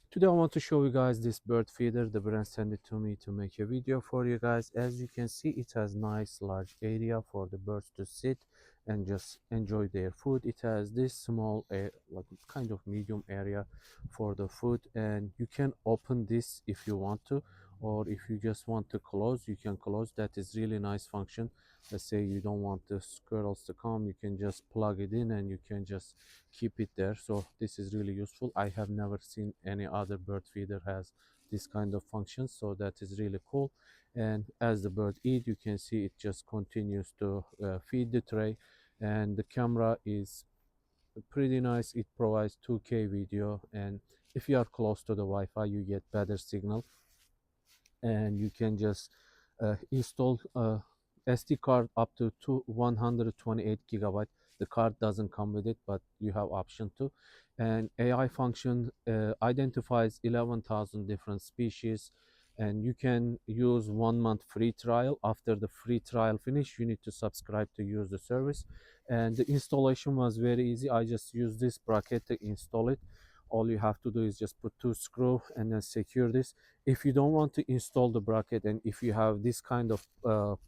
Today I want to show you guys this bird feeder. The brand sent it to me to make a video for you guys. As you can see, it has nice large area for the birds to sit and just enjoy their food. It has this small like kind of medium area for the food, and you can open this if you want to, or if you just want to close, you can close. That is really nice function. Let's say you don't want the squirrels to come, you can just plug it in and you can just keep it there. So this is really useful. I have never seen any other bird feeder has this kind of function, so that is really cool. And as the bird eat, you can see it just continues to feed the tray, and the camera is pretty nice. It provides 2K video, and if you are close to the Wi-Fi, you get better signal. And you can just install a SD card up to 128 gigabyte. The card doesn't come with it, but you have option to. And AI function identifies 11,000 different species, and you can use 1 month free trial. After the free trial finish, you need to subscribe to use the service. And the installation was very easy. I just used this bracket to install it. All you have to do is just put 2 screws and then secure this. If you don't want to install the bracket, and if you have this kind of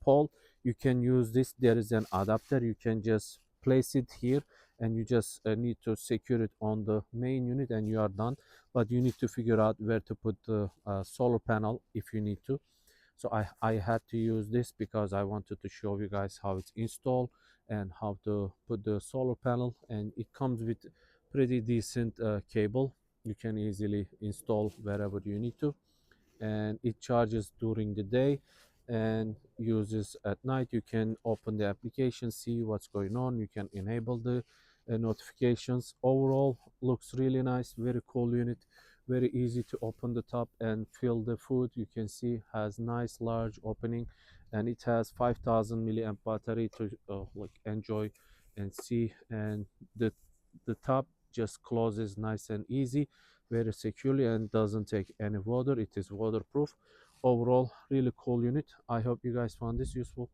pole, you can use this. There is an adapter, you can just place it here, and you just need to secure it on the main unit and you are done. But you need to figure out where to put the solar panel if you need to. So I had to use this because I wanted to show you guys how it's installed and how to put the solar panel. And it comes with pretty decent cable. You can easily install wherever you need to, and it charges during the day and uses at night. You can open the application, see what's going on, you can enable the notifications. Overall looks really nice, very cool unit, very easy to open the top and fill the food. You can see has nice large opening, and it has 5000 milliamp battery to like enjoy and see. And the top just closes nice and easy, very securely, and doesn't take any water. It is waterproof. Overall really cool unit. I hope you guys found this useful.